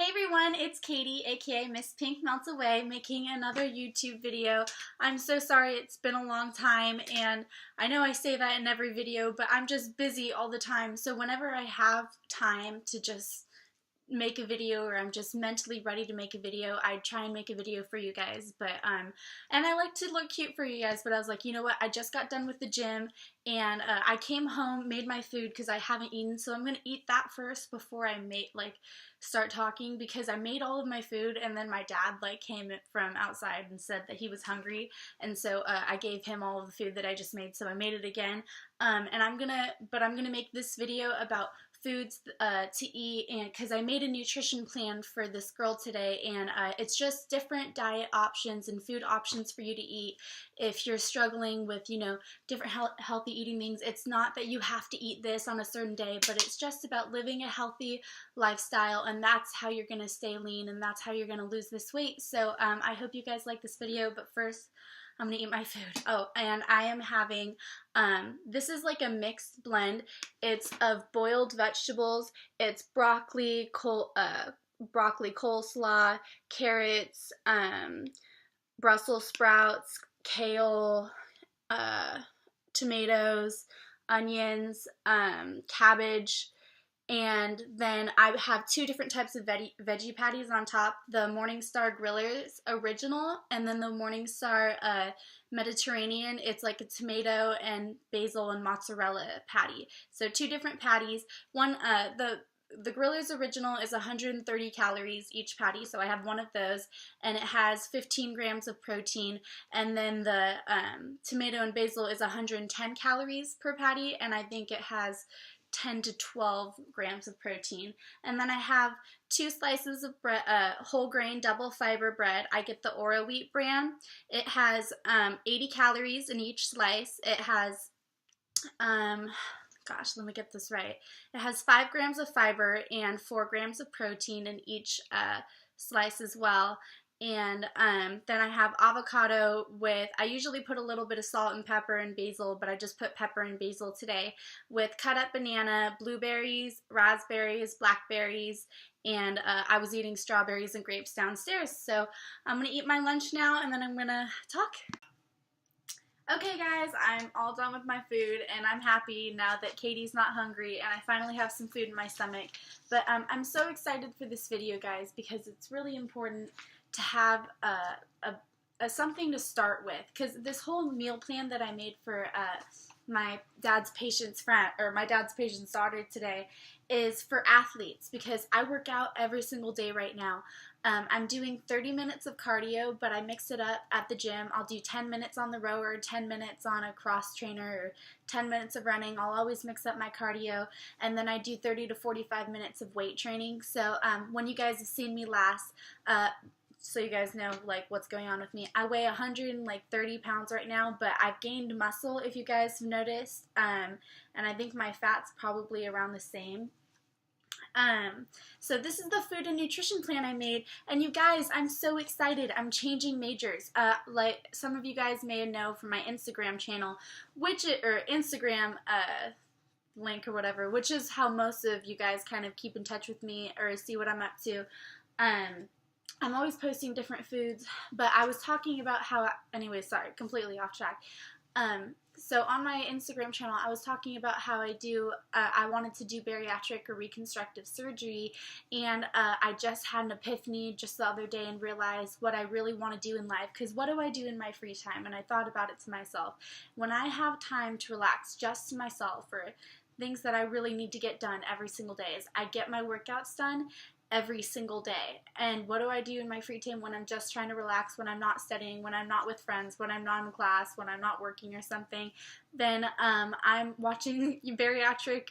Hey everyone, it's Katie, aka Miss Pink Melts Away, making another YouTube video. I'm so sorry it's been a long time, and I know I say that in every video, but I'm just busy all the time, so whenever I have time to just make a video or I'm just mentally ready to make a video, I try and make a video for you guys. But and I like to look cute for you guys, but I was like, you know what, I just got done with the gym and I came home, made my food because I haven't eaten, so I'm gonna eat that first before I start talking, because I made all of my food and then my dad came from outside and said that he was hungry, and so I gave him all of the food that I just made, so I made it again. And I'm gonna make this video about foods to eat, and because I made a nutrition plan for this girl today, and it's just different diet options and food options for you to eat if you're struggling with, you know, different healthy eating things. It's not that you have to eat this on a certain day, but it's just about living a healthy lifestyle, and that's how you're gonna stay lean, and that's how you're gonna lose this weight. So I hope you guys like this video, but first I'm gonna eat my food. Oh, and I am having, this is like a mixed blend. It's of boiled vegetables. It's broccoli, coleslaw, carrots, Brussels sprouts, kale, tomatoes, onions, cabbage, and then I have two different types of veggie patties on top. The Morningstar Grillers Original, and then the Morningstar Mediterranean. It's like a tomato and basil and mozzarella patty. So two different patties. One, the Grillers Original is 130 calories each patty, so I have one of those, and it has 15 grams of protein. And then the tomato and basil is 110 calories per patty, and I think it has 10 to 12 grams of protein. And then I have two slices of bread, whole grain double fiber bread. I get the Oro Wheat brand. It has 80 calories in each slice. It has, gosh, let me get this right. It has 5 grams of fiber and 4 grams of protein in each slice as well. And then I have avocado with, I usually put a little bit of salt and pepper and basil, but I just put pepper and basil today, with cut up banana, blueberries, raspberries, blackberries, and I was eating strawberries and grapes downstairs. So I'm going to eat my lunch now, and then I'm going to talk. Okay guys, I'm all done with my food, and I'm happy now that Katie's not hungry and I finally have some food in my stomach. But I'm so excited for this video, guys, because it's really important to have something to start with, because this whole meal plan that I made for my dad's patient's friend, or my dad's patient's daughter today, is for athletes, because I work out every single day right now. I'm doing 30 minutes of cardio, but I mix it up at the gym. I'll do 10 minutes on the rower, 10 minutes on a cross trainer, or 10 minutes of running. I'll always mix up my cardio, and then I do 30 to 45 minutes of weight training. So when you guys have seen me last, so you guys know what's going on with me, I weigh 130 pounds right now, but I've gained muscle, if you guys have noticed, and I think my fat's probably around the same. So this is the food and nutrition plan I made, and you guys, I'm so excited. I'm changing majors. Like some of you guys may know from my Instagram channel, or Instagram link or whatever, which is how most of you guys kind of keep in touch with me or see what I'm up to. I'm always posting different foods, but I was talking about how, anyway, sorry, completely off track. So on my Instagram channel, I was talking about how I wanted to do bariatric or reconstructive surgery, and I just had an epiphany just the other day and realized what I really want to do in life, because what do I do in my free time? And I thought about it to myself. When I have time to relax just to myself, or things that I really need to get done every single day, is I get my workouts done every single day. And what do I do in my free time when I'm just trying to relax, when I'm not studying, when I'm not with friends, when I'm not in class, when I'm not working or something? Then I'm watching bariatric,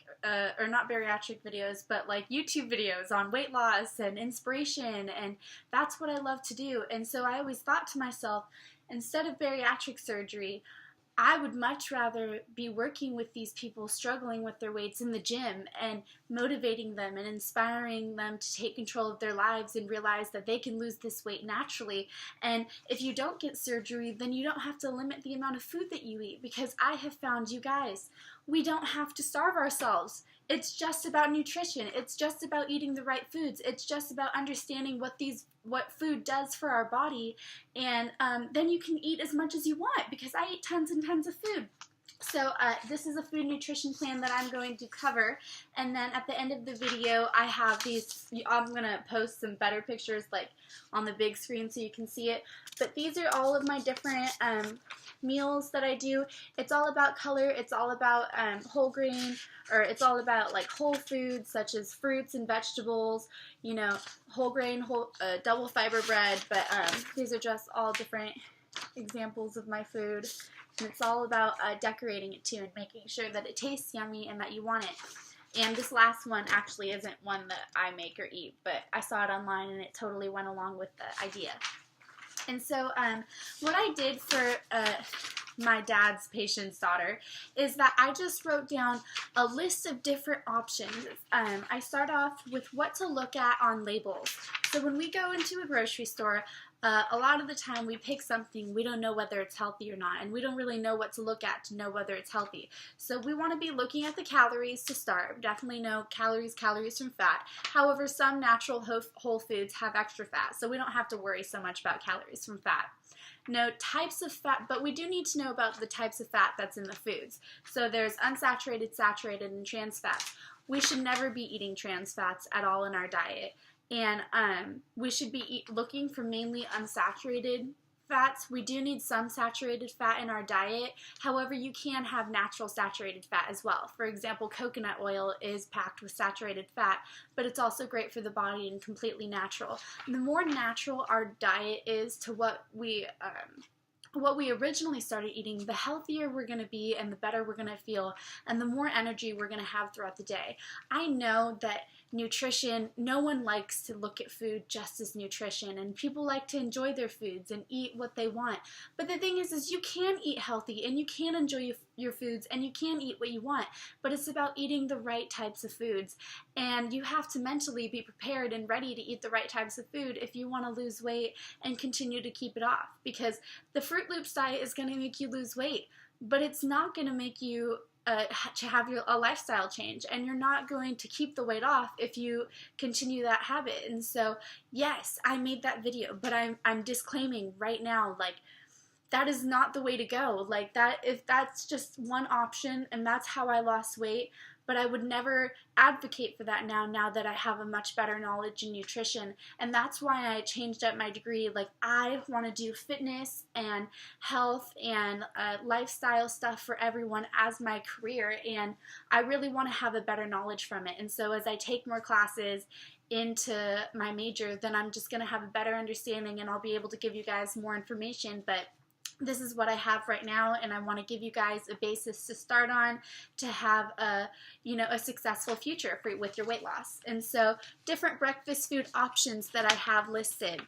or not bariatric videos, but YouTube videos on weight loss and inspiration, and that's what I love to do. And so I always thought to myself, instead of bariatric surgery, I would much rather be working with these people struggling with their weights in the gym, and motivating them and inspiring them to take control of their lives and realize that they can lose this weight naturally. And if you don't get surgery, then you don't have to limit the amount of food that you eat, because I have found, you guys, we don't have to starve ourselves. It's just about nutrition. It's just about eating the right foods. It's just about understanding what food does for our body, and then you can eat as much as you want, because I eat tons and tons of food. So this is a food nutrition plan that I'm going to cover, and then at the end of the video I have these, I'm going to post some better pictures like on the big screen so you can see it, but these are all of my different meals that I do. It's all about color, it's all about whole grain, or it's all about like whole foods such as fruits and vegetables, you know, whole grain, double fiber bread, but these are just all different examples of my food. And it's all about decorating it too and making sure that it tastes yummy and that you want it. And this last one actually isn't one that I make or eat, but I saw it online and it totally went along with the idea. And so what I did for my dad's patient's daughter is that I just wrote down a list of different options. I start off with what to look at on labels. So when we go into a grocery store, a lot of the time we pick something, we don't know whether it's healthy or not, and we don't really know what to look at to know whether it's healthy. So we want to be looking at the calories to start. Definitely know calories from fat. However, some natural whole foods have extra fat, so we don't have to worry so much about calories from fat. No types of fat, but we do need to know about the types of fat that's in the foods. So there's unsaturated, saturated, and trans fats. We should never be eating trans fats at all in our diet. And we should be looking for mainly unsaturated fats. We do need some saturated fat in our diet. However, you can have natural saturated fat as well. For example, coconut oil is packed with saturated fat, but it's also great for the body and completely natural. The more natural our diet is to what we originally started eating, the healthier we're going to be and the better we're going to feel and the more energy we're going to have throughout the day. I know that nutrition, no one likes to look at food just as nutrition, and people like to enjoy their foods and eat what they want. But the thing is you can eat healthy and you can enjoy your foods and you can eat what you want, but it's about eating the right types of foods, and you have to mentally be prepared and ready to eat the right types of food if you want to lose weight and continue to keep it off, because the Fruit Loops diet is going to make you lose weight, but it's not going to make you to have a lifestyle change, and you're not going to keep the weight off if you continue that habit. And so yes, I made that video, but I'm disclaiming right now, like, that is not the way to go. Like, that, if that's just one option and that's how I lost weight, but I would never advocate for that now that I have a much better knowledge in nutrition. And that's why I changed up my degree. Like, I want to do fitness and health and lifestyle stuff for everyone as my career, and I really want to have a better knowledge from it. And so as I take more classes into my major, then I'm just going to have a better understanding and I'll be able to give you guys more information. But this is what I have right now, and I want to give you guys a basis to start on to have a successful future with your weight loss. And so different breakfast food options that I have listed.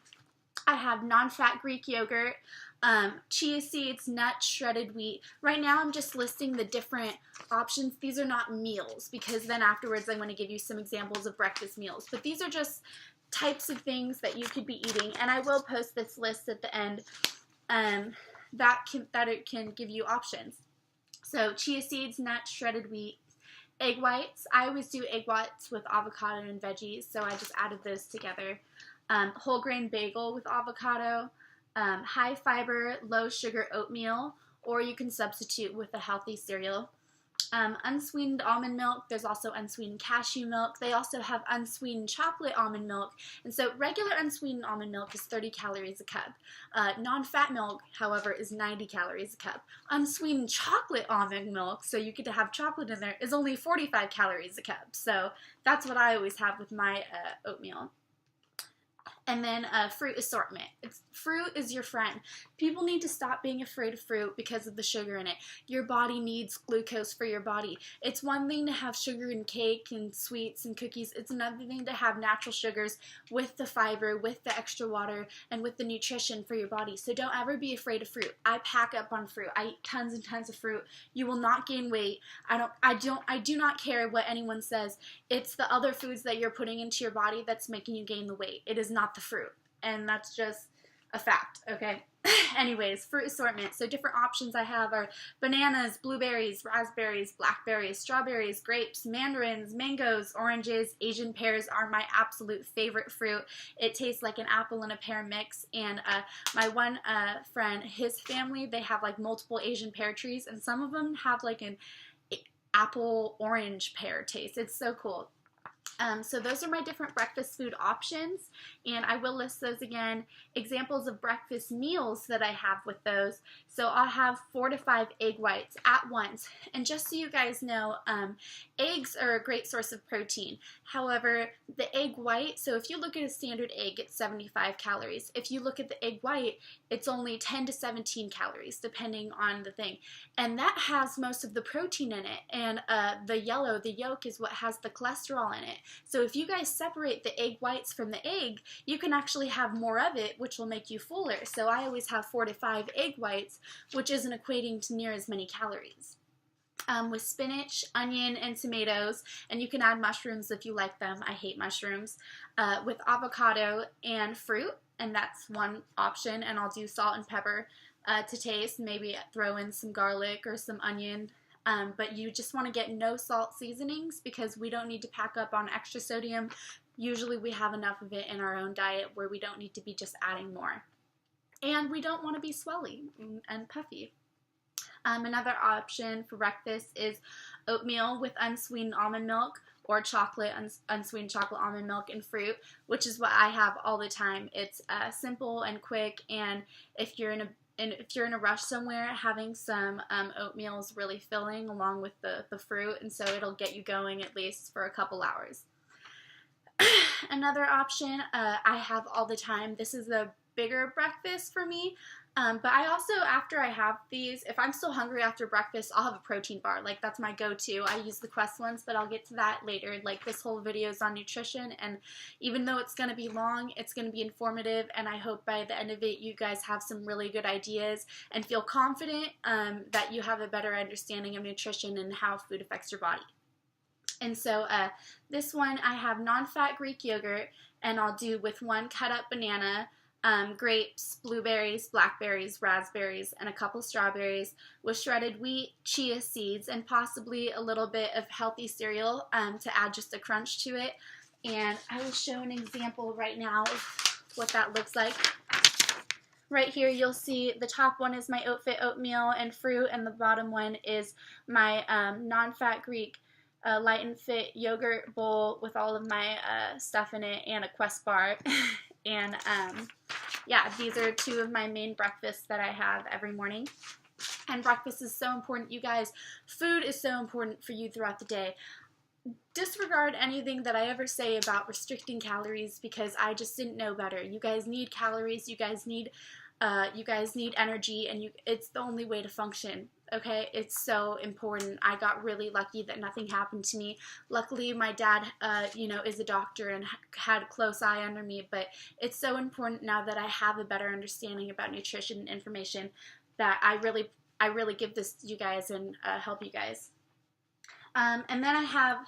I have non-fat Greek yogurt, chia seeds, nuts, shredded wheat. Right now I'm just listing the different options. These are not meals, because then afterwards I'm going to give you some examples of breakfast meals. But these are just types of things that you could be eating, and I will post this list at the end. That it can give you options. So chia seeds, nuts, shredded wheat, egg whites. I always do egg whites with avocado and veggies, so I just added those together. Whole grain bagel with avocado, high fiber, low sugar oatmeal, or you can substitute with a healthy cereal. Unsweetened almond milk. There's also unsweetened cashew milk. They also have unsweetened chocolate almond milk. And so regular unsweetened almond milk is 30 calories a cup. Non-fat milk, however, is 90 calories a cup. Unsweetened chocolate almond milk, so you get to have chocolate in there, is only 45 calories a cup. So that's what I always have with my oatmeal. And then fruit assortment. Fruit is your friend. People need to stop being afraid of fruit because of the sugar in it. Your body needs glucose for your body. It's one thing to have sugar in cake and sweets and cookies. It's another thing to have natural sugars with the fiber, with the extra water, and with the nutrition for your body. So don't ever be afraid of fruit. I pack up on fruit. I eat tons and tons of fruit. You will not gain weight. I do not care what anyone says. It's the other foods that you're putting into your body that's making you gain the weight. It is not the fruit. And that's just a fact, okay? Anyways, fruit assortment. So different options I have are bananas, blueberries, raspberries, blackberries, strawberries, grapes, mandarins, mangoes, oranges. Asian pears are my absolute favorite fruit. It tastes like an apple and a pear mix. And my one friend, his family, they have like multiple Asian pear trees, and some of them have like an apple orange pear taste. It's so cool. So those are my different breakfast food options, and I will list those again. Examples of breakfast meals that I have with those. So I'll have 4 to 5 egg whites at once. And just so you guys know, eggs are a great source of protein. However, the egg white, so if you look at a standard egg, it's 75 calories. If you look at the egg white, it's only 10 to 17 calories, depending on the thing. And that has most of the protein in it. And the yolk, is what has the cholesterol in it. So if you guys separate the egg whites from the egg, you can actually have more of it, which will make you fuller. So I always have 4 to 5 egg whites, which isn't equating to near as many calories. With spinach, onion, and tomatoes, and you can add mushrooms if you like them. I hate mushrooms. With avocado and fruit, and that's one option, and I'll do salt and pepper to taste, maybe throw in some garlic or some onion. But you just want to get no salt seasonings because we don't need to pack up on extra sodium. Usually we have enough of it in our own diet where we don't need to be just adding more. And we don't want to be swelly and puffy. Another option for breakfast is oatmeal with unsweetened almond milk or chocolate, unsweetened chocolate almond milk and fruit, which is what I have all the time. It's simple and quick, and if you're in a rush somewhere, having some oatmeal is really filling along with the fruit, and so it'll get you going at least for a couple hours. Another option I have all the time, this is a bigger breakfast for me, but I also, after I have these, if I'm still hungry after breakfast, I'll have a protein bar. Like, that's my go-to. I use the Quest ones, but I'll get to that later. Like, this whole video is on nutrition, and even though it's going to be long, it's going to be informative, and I hope by the end of it, you guys have some really good ideas and feel confident that you have a better understanding of nutrition and how food affects your body. And so this one, I have non-fat Greek yogurt, and I'll do with 1 cut up banana, grapes, blueberries, blackberries, raspberries, and a couple strawberries with shredded wheat, chia seeds, and possibly a little bit of healthy cereal to add just a crunch to it. And I will show an example right now of what that looks like. Right here you'll see the top one is my OatFit oatmeal and fruit, and the bottom one is my non-fat Greek Light and Fit yogurt bowl with all of my stuff in it and a Quest bar. And yeah, these are 2 of my main breakfasts that I have every morning. And breakfast is so important, you guys. Food is so important for you throughout the day. Disregard anything that I ever say about restricting calories because I just didn't know better. You guys need calories. You guys need energy, and it's the only way to function. Okay, it's so important. I got really lucky that nothing happened to me. Luckily, my dad, is a doctor and had a close eye under me, but it's so important now that I have a better understanding about nutrition and information that I really give this to you guys and help you guys. And then I have,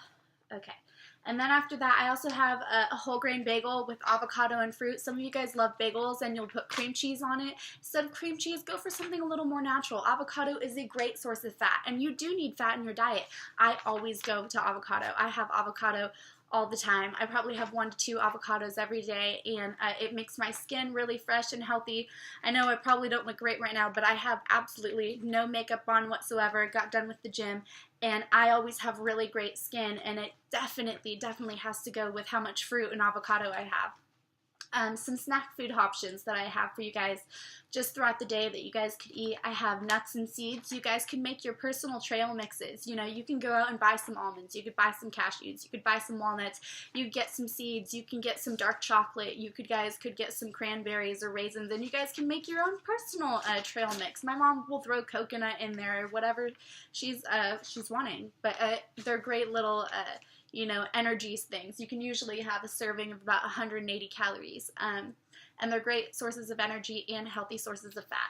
and then after that, I also have a whole grain bagel with avocado and fruit. Some of you guys love bagels and you'll put cream cheese on it. Instead of cream cheese, go for something a little more natural. Avocado is a great source of fat, and you do need fat in your diet. I always go to avocado. I have avocado all the time. I probably have 1 to 2 avocados every day, and it makes my skin really fresh and healthy. I know I probably don't look great right now, but I have absolutely no makeup on whatsoever. Got done with the gym, and I always have really great skin, and it definitely has to go with how much fruit and avocado I have. Some snack food options that I have for you guys just throughout the day that you guys could eat. I have nuts and seeds. You guys can make your personal trail mixes. You know, you can go out and buy some almonds. You could buy some cashews. You could buy some walnuts. You get some seeds. You can get some dark chocolate. You guys could get some cranberries or raisins, and you guys can make your own personal trail mix. My mom will throw coconut in there or whatever she's wanting, but they're great little energy things. You can usually have a serving of about 180 calories, and they're great sources of energy and healthy sources of fat.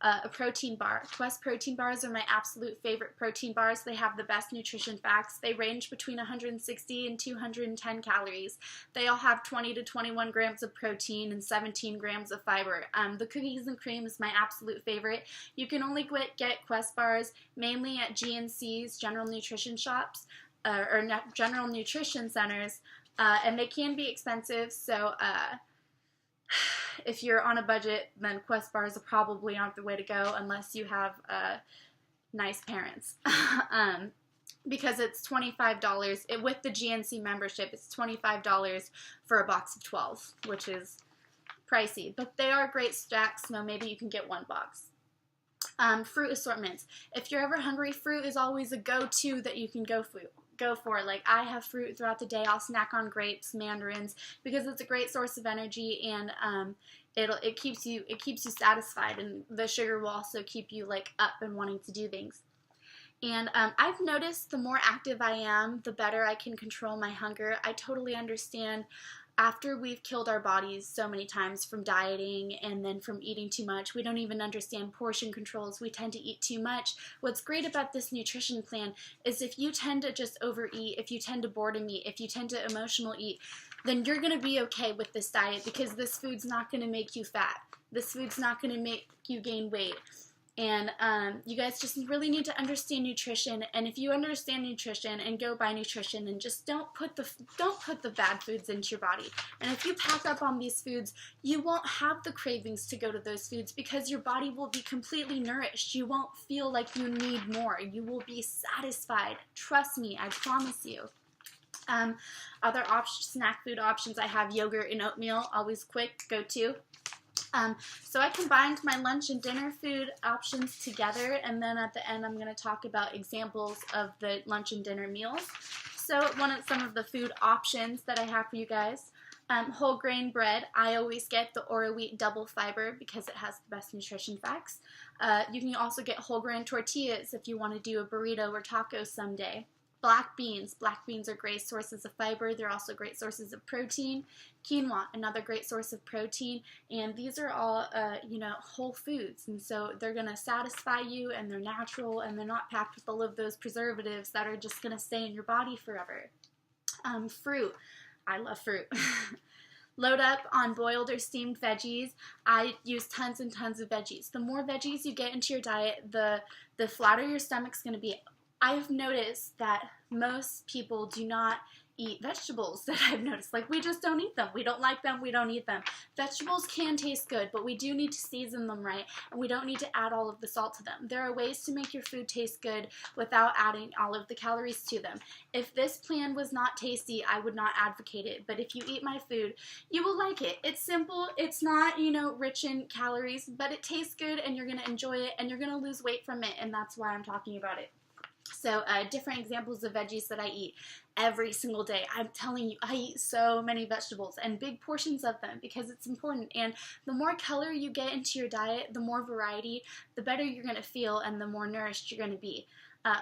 a protein bar. Quest protein bars are my absolute favorite protein bars. They have the best nutrition facts. They range between 160 and 210 calories. They all have 20 to 21 grams of protein and 17 grams of fiber. The cookies and cream is my absolute favorite. You can only get Quest bars mainly at GNC's, General Nutrition Shops, General Nutrition Centers, and they can be expensive, so if you're on a budget, then Quest bars probably aren't the way to go unless you have nice parents. Because it's $25. With the GNC membership, it's $25 for a box of 12, which is pricey. But they are great stacks, so maybe you can get one box. Fruit assortments. If you're ever hungry, fruit is always a go-to that you can go for. Like, I have fruit throughout the day. I'll snack on grapes, mandarins, because it's a great source of energy, and it keeps you satisfied, and the sugar will also keep you like up and wanting to do things. And I've noticed the more active I am, the better I can control my hunger. I totally understand. After we've killed our bodies so many times from dieting and then from eating too much, we don't even understand portion controls. We tend to eat too much. What's great about this nutrition plan is if you tend to just overeat, if you tend to boredom eat, if you tend to emotional eat, then you're going to be okay with this diet, because this food's not going to make you fat. This food's not going to make you gain weight. And you guys just really need to understand nutrition. And if you understand nutrition and go by nutrition, and just don't put the bad foods into your body. And if you pack up on these foods, you won't have the cravings to go to those foods, because your body will be completely nourished. You won't feel like you need more. You will be satisfied. Trust me, I promise you. Other snack food options, I have yogurt and oatmeal, always quick, go-to. So I combined my lunch and dinner food options together, and then at the end I'm going to talk about examples of the lunch and dinner meals. So some of the food options that I have for you guys. Whole grain bread. I always get the Oro Wheat double fiber because it has the best nutrition facts. You can also get whole grain tortillas if you want to do a burrito or taco someday. Black beans. Black beans are great sources of fiber. They're also great sources of protein. Quinoa, another great source of protein. And these are all, whole foods. And so they're going to satisfy you, and they're natural, and they're not packed with all of those preservatives that are just going to stay in your body forever. Fruit. I love fruit. Load up on boiled or steamed veggies. I use tons and tons of veggies. The more veggies you get into your diet, the flatter your stomach's going to be. I've noticed that most people do not eat vegetables that I've noticed. Like, we just don't eat them. We don't like them. We don't eat them. Vegetables can taste good, but we do need to season them right, and we don't need to add all of the salt to them. There are ways to make your food taste good without adding all of the calories to them. If this plan was not tasty, I would not advocate it, but if you eat my food, you will like it. It's simple. It's not, rich in calories, but it tastes good, and you're going to enjoy it, and you're going to lose weight from it, and that's why I'm talking about it. So different examples of veggies that I eat every single day. I'm telling you, I eat so many vegetables, and big portions of them, because it's important. And the more color you get into your diet, the more variety, the better you're going to feel, and the more nourished you're going to be.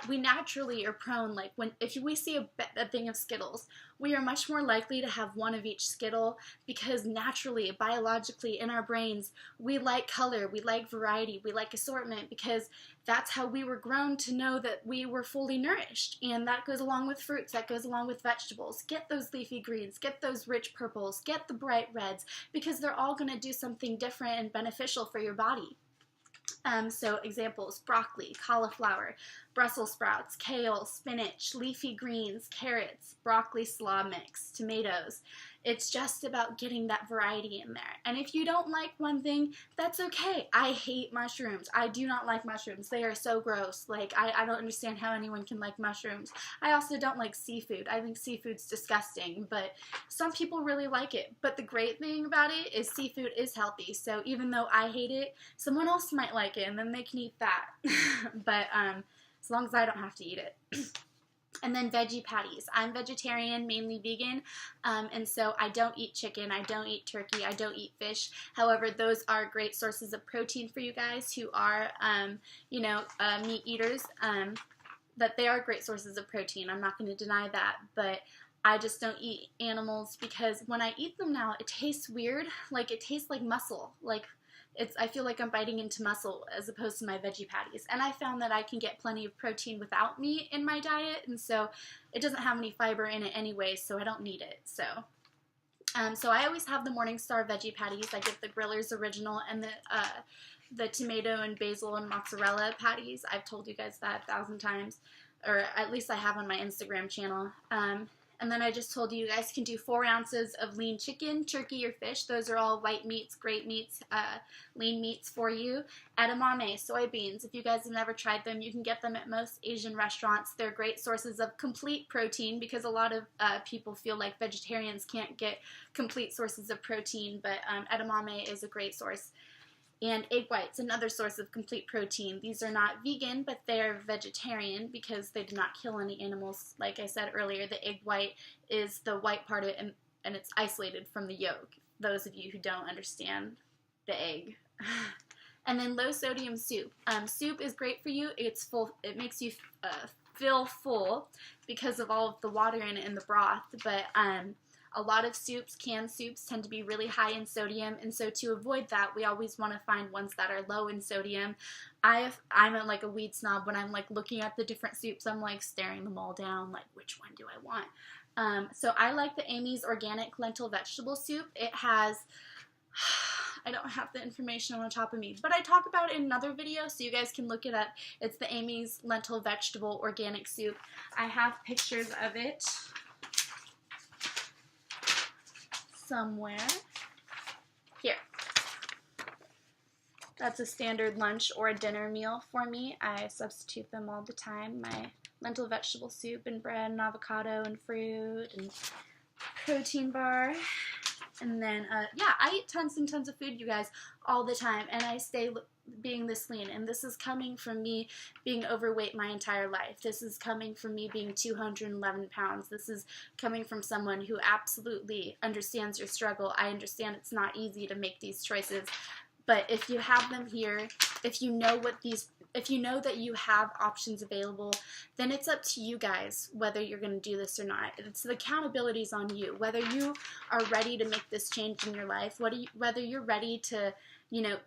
We naturally are prone, like if we see a thing of Skittles, we are much more likely to have one of each Skittle, because naturally, biologically, in our brains, we like color, we like variety, we like assortment, because that's how we were grown to know that we were fully nourished. And that goes along with fruits, that goes along with vegetables. Get those leafy greens, get those rich purples, get the bright reds, because they're all going to do something different and beneficial for your body. So examples: broccoli, cauliflower, Brussels sprouts, kale, spinach, leafy greens, carrots, broccoli slaw mix, tomatoes. It's just about getting that variety in there. And if you don't like one thing, that's okay. I hate mushrooms. I do not like mushrooms. They are so gross. Like, I don't understand how anyone can like mushrooms. I also don't like seafood. I think seafood's disgusting, but some people really like it. But the great thing about it is seafood is healthy. So even though I hate it, someone else might like it, and then they can eat that. But as long as I don't have to eat it. And then veggie patties. I'm vegetarian, mainly vegan, and so I don't eat chicken, I don't eat turkey, I don't eat fish. However, those are great sources of protein for you guys who are, meat eaters, that they are great sources of protein. I'm not going to deny that, but I just don't eat animals, because when I eat them now, it tastes weird. Like, it tastes like muscle. Like, I feel like I'm biting into muscle as opposed to my veggie patties. And I found that I can get plenty of protein without meat in my diet, and so it doesn't have any fiber in it anyway, so I don't need it. So I always have the Morningstar veggie patties. I get the Griller's Original and the tomato and basil and mozzarella patties. I've told you guys that 1,000 times, or at least I have on my Instagram channel. And then I just told you guys can do 4 ounces of lean chicken, turkey, or fish. Those are all white meats, great meats, lean meats for you. Edamame, soybeans. If you guys have never tried them, you can get them at most Asian restaurants. They're great sources of complete protein because a lot of people feel like vegetarians can't get complete sources of protein, but edamame is a great source. And egg whites, another source of complete protein. These are not vegan, but they're vegetarian because they do not kill any animals. Like I said earlier, the egg white is the white part of it, and it's isolated from the yolk. Those of you who don't understand the egg. And then low sodium soup. Soup is great for you. It's full. It makes you feel full because of all of the water in it and the broth. But a lot of soups, canned soups, tend to be really high in sodium, and so to avoid that, we always want to find ones that are low in sodium. I'm like a weed snob. When I'm like looking at the different soups, I'm like staring them all down, like which one do I want? So I like the Amy's Organic Lentil Vegetable Soup. It has, I don't have the information on top of me, but I talk about it in another video, so you guys can look it up. It's the Amy's Lentil Vegetable Organic Soup. I have pictures of it somewhere. Here. That's a standard lunch or a dinner meal for me. I substitute them all the time. My lentil vegetable soup and bread and avocado and fruit and protein bar. And then, yeah, I eat tons and tons of food, you guys, all the time. And I stay being this lean. And this is coming from me being overweight my entire life. This is coming from me being 211 pounds. This is coming from someone who absolutely understands your struggle. I understand it's not easy to make these choices. But if you have them here, if you know that you have options available, then it's up to you guys whether you're going to do this or not. The accountability is on you. Whether you are ready to make this change in your life, whether you're ready to,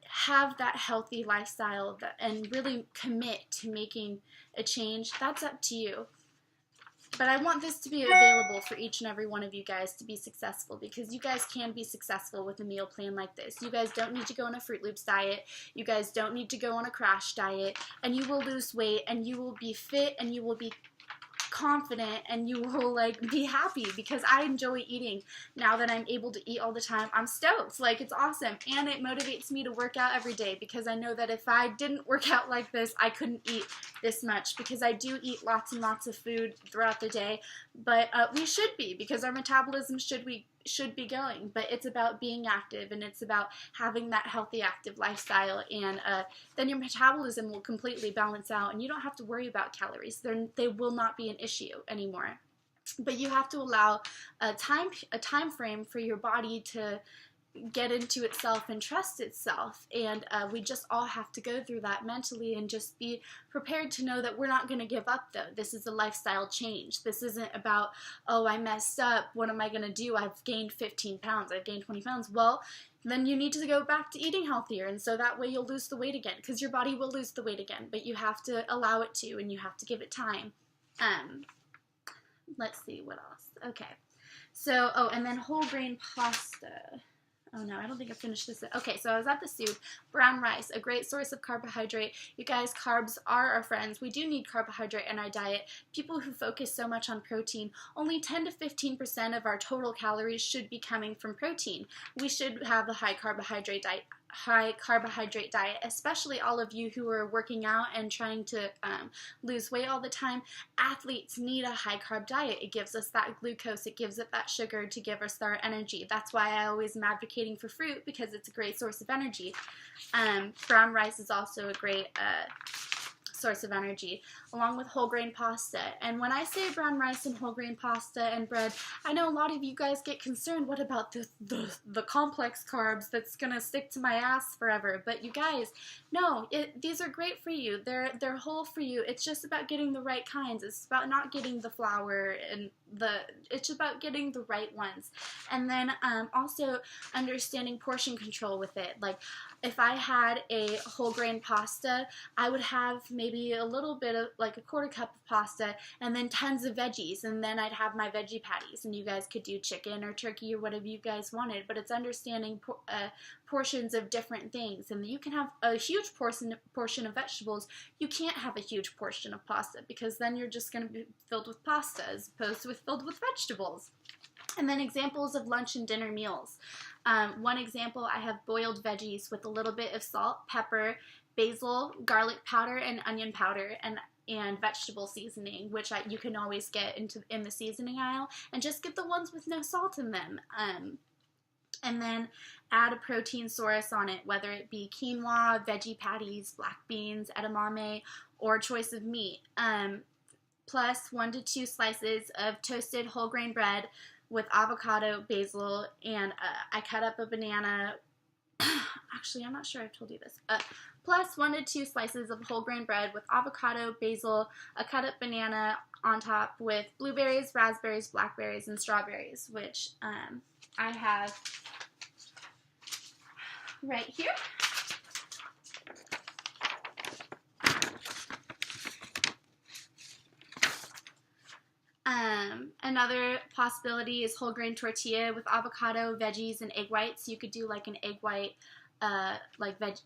have that healthy lifestyle and really commit to making a change, that's up to you. But I want this to be available for each and every one of you guys to be successful, because you guys can be successful with a meal plan like this. You guys don't need to go on a Fruit Loops diet. You guys don't need to go on a crash diet, and you will lose weight, and you will be fit, and you will be confident, and you will be happy, because I enjoy eating. Now that I'm able to eat all the time, I'm stoked. It's awesome, and it motivates me to work out every day, because I know that if I didn't work out like this, I couldn't eat this much, because I do eat lots and lots of food throughout the day. But we should be, because our metabolism should be going. But it's about being active, and it's about having that healthy, active lifestyle, and then your metabolism will completely balance out, and you don't have to worry about calories. They will not be an issue anymore. But you have to allow a time frame for your body to get into itself and trust itself, and we just all have to go through that mentally and just be prepared to know that we're not going to give up, though. This is a lifestyle change. This isn't about, oh, I messed up, what am I going to do? I've gained 15 pounds, I've gained 20 pounds. Well, then you need to go back to eating healthier, and so that way you'll lose the weight again, because your body will lose the weight again, but you have to allow it to, and you have to give it time. Let's see, what else? Okay. So, and then whole grain pasta. Oh no, I don't think I finished this. Okay, so I was at the soup. Brown rice, a great source of carbohydrate. You guys, carbs are our friends. We do need carbohydrate in our diet. People who focus so much on protein, only 10 to 15% of our total calories should be coming from protein. We should have a high carbohydrate diet, especially all of you who are working out and trying to lose weight all the time. Athletes need a high carb diet. It gives us that glucose, it gives it that sugar to give us our energy. That's why I always am advocating for fruit, because it's a great source of energy. Brown rice is also a great source of energy, along with whole grain pasta. And when I say brown rice and whole grain pasta and bread, I know a lot of you guys get concerned, what about the complex carbs that's gonna stick to my ass forever? But you guys, no, these are great for you. They're whole for you. It's just about getting the right kinds. It's about not getting the flour and it's about getting the right ones. And then also understanding portion control with it. Like if I had a whole grain pasta, I would have maybe a little bit of like a quarter cup of pasta and then tons of veggies, and then I'd have my veggie patties, and you guys could do chicken or turkey or whatever you guys wanted. But it's understanding portions of different things, and you can have a huge portion of vegetables. You can't have a huge portion of pasta, because then you're just going to be filled with pasta as opposed to filled with vegetables. And then examples of lunch and dinner meals. One example, I have boiled veggies with a little bit of salt, pepper, basil, garlic powder, and onion powder, and vegetable seasoning, which you can always get in the seasoning aisle, and just get the ones with no salt in them. And then add a protein source on it, whether it be quinoa, veggie patties, black beans, edamame, or choice of meat. Plus 1 to 2 slices of toasted whole grain bread with avocado, basil, and I cut up a banana. Actually, I'm not sure I've told you this. Plus 1 to 2 slices of whole grain bread with avocado, basil, a cut up banana on top with blueberries, raspberries, blackberries, and strawberries, which I have right here. Another possibility is whole grain tortilla with avocado, veggies, and egg whites. You could do like an egg white,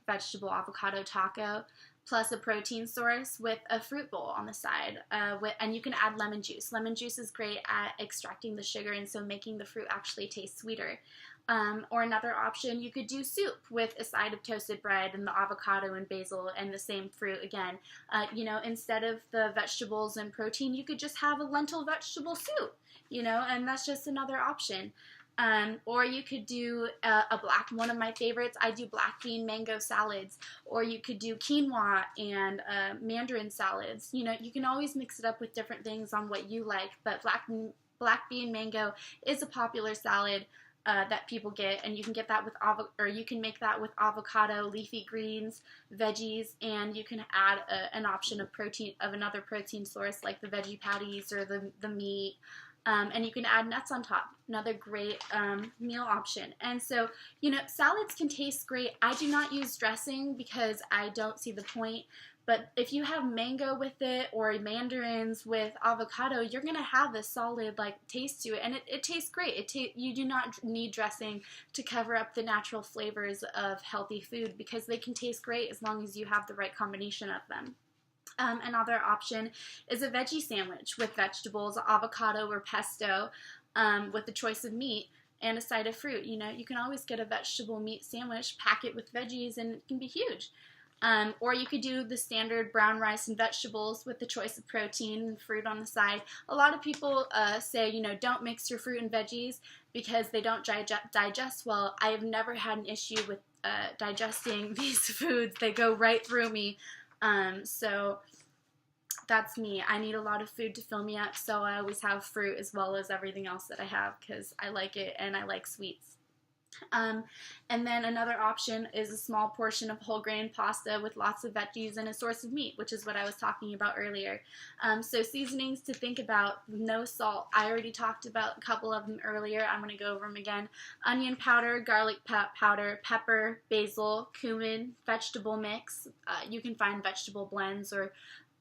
vegetable avocado taco, plus a protein source with a fruit bowl on the side. And you can add lemon juice. Lemon juice is great at extracting the sugar and so making the fruit actually taste sweeter. Or another option, you could do soup with a side of toasted bread and the avocado and basil and the same fruit again. Instead of the vegetables and protein, you could just have a lentil vegetable soup, and that's just another option. Or you could do one of my favorites, I do black bean mango salads, or you could do quinoa and mandarin salads. You can always mix it up with different things on what you like, but black bean mango is a popular salad that people get, and you can get that with you can make that with avocado, leafy greens, veggies, and you can add an option of protein, of another protein source like the veggie patties or the meat. And you can add nuts on top, another great meal option. And so, salads can taste great. I do not use dressing because I don't see the point. But if you have mango with it or mandarins with avocado, you're going to have a solid taste to it. And it tastes great. You do not need dressing to cover up the natural flavors of healthy food, because they can taste great as long as you have the right combination of them. Another option is a veggie sandwich with vegetables, avocado or pesto, with a choice of meat and a side of fruit. You can always get a vegetable meat sandwich, pack it with veggies, and it can be huge. Or you could do the standard brown rice and vegetables with the choice of protein and fruit on the side. A lot of people say, don't mix your fruit and veggies because they don't digest well. I have never had an issue with digesting these foods. They go right through me. So that's me. I need a lot of food to fill me up, so I always have fruit as well as everything else that I have because I like it and I like sweets. And then another option is a small portion of whole grain pasta with lots of veggies and a source of meat, which is what I was talking about earlier. So seasonings to think about: no salt. I already talked about a couple of them earlier. I'm going to go over them again. Onion powder, garlic powder, pepper, basil, cumin, vegetable mix. You can find vegetable blends or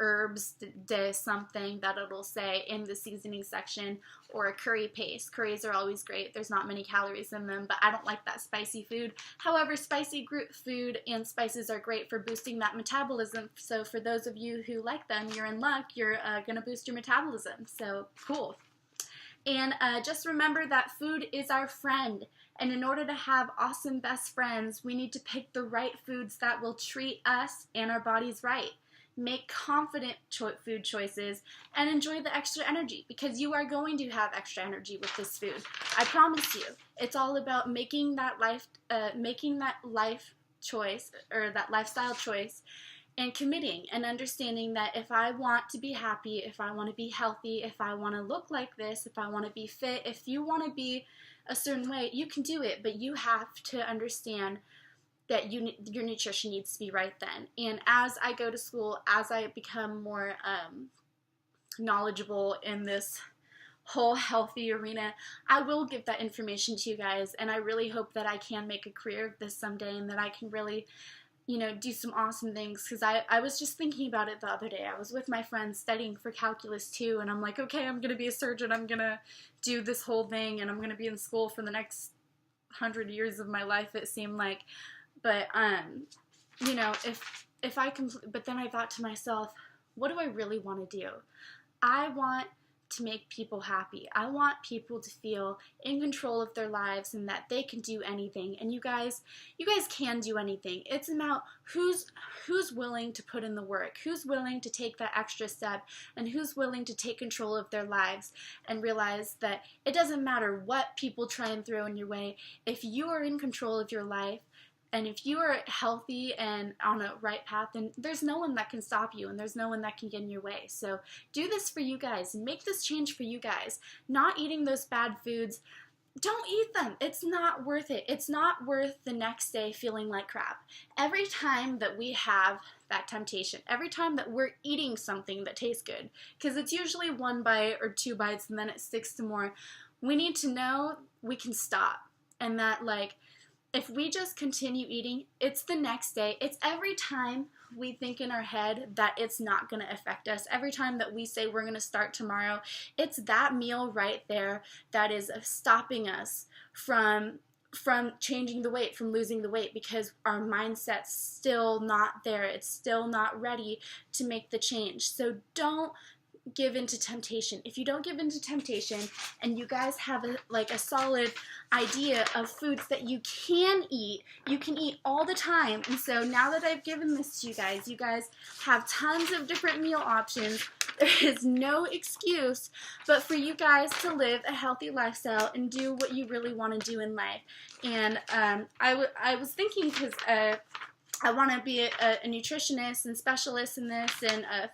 herbs de something that it'll say in the seasoning section, or a curry paste. Curries are always great. There's not many calories in them, but I don't like that spicy food. However, spicy food and spices are great for boosting that metabolism. So for those of you who like them, you're in luck. You're gonna boost your metabolism. So cool. And just remember that food is our friend. And in order to have awesome best friends, we need to pick the right foods that will treat us and our bodies right. Make confident food choices and enjoy the extra energy, because you are going to have extra energy with this food. I promise you. It's all about making that life choice, or that lifestyle choice, and committing and understanding that if I want to be happy, if I want to be healthy, if I want to look like this, if I want to be fit, if you want to be a certain way, you can do it, but you have to understand that your nutrition needs to be right then. And as I go to school, as I become more knowledgeable in this whole healthy arena, I will give that information to you guys, and I really hope that I can make a career of this someday and that I can really, you know, do some awesome things, because I was just thinking about it the other day. I was with my friends studying for calculus 2, and I'm like, okay, I'm going to be a surgeon, I'm going to do this whole thing, and I'm going to be in school for the next 100 years of my life, it seemed like. But, you know, if I can, but then I thought to myself, what do I really want to do? I want to make people happy. I want people to feel in control of their lives and that they can do anything. And you guys can do anything. It's about who's willing to put in the work, who's willing to take that extra step, and who's willing to take control of their lives and realize that it doesn't matter what people try and throw in your way. If you are in control of your life, and if you are healthy and on a right path, then there's no one that can stop you, and there's no one that can get in your way. So do this for you guys. Make this change for you guys. Not eating those bad foods. Don't eat them. It's not worth it. It's not worth the next day feeling like crap. Every time that we have that temptation, every time that we're eating something that tastes good, because it's usually 1 bite or 2 bites and then it sticks to more, we need to know we can stop. And that, like, if we just continue eating, it's the next day. It's every time we think in our head that it's not going to affect us. Every time that we say we're going to start tomorrow, it's that meal right there that is stopping us from changing the weight, from losing the weight, because our mindset's still not there. It's still not ready to make the change. So don't give into temptation. If you don't give into temptation and you guys have a solid idea of foods that you can eat all the time. And so now that I've given this to you guys have tons of different meal options. There is no excuse but for you guys to live a healthy lifestyle and do what you really want to do in life. And I was thinking, because I want to be a nutritionist and specialist in this, and a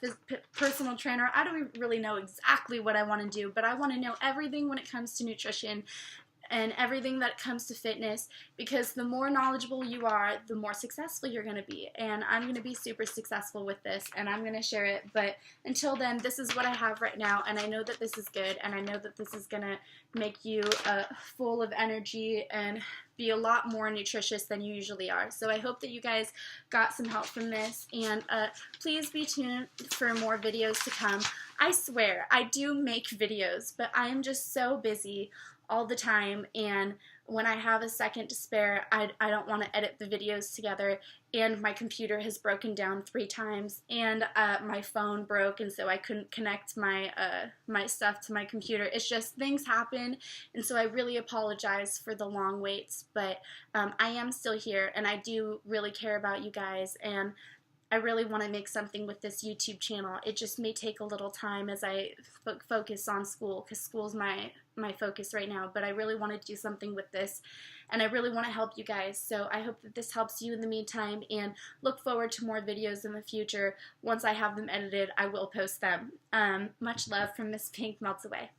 personal trainer. I don't really know exactly what I want to do, but I want to know everything when it comes to nutrition and everything that comes to fitness, because the more knowledgeable you are, the more successful you're going to be. And I'm going to be super successful with this, and I'm going to share it. But until then, this is what I have right now, and I know that this is good, and I know that this is going to make you full of energy and be a lot more nutritious than you usually are. So I hope that you guys got some help from this, and please be tuned for more videos to come. I swear, I do make videos, but I am just so busy all the time, and when I have a second to spare, I don't want to edit the videos together, and my computer has broken down 3 times, and my phone broke, and so I couldn't connect my my stuff to my computer. It's just, things happen, and so I really apologize for the long waits, but I am still here, and I do really care about you guys, and I really want to make something with this YouTube channel. It just may take a little time as I focus on school, because school's my focus right now, but I really want to do something with this, and I really want to help you guys. So I hope that this helps you in the meantime, and look forward to more videos in the future. Once I have them edited, I will post them. Much love from Miss Pink Melts Away.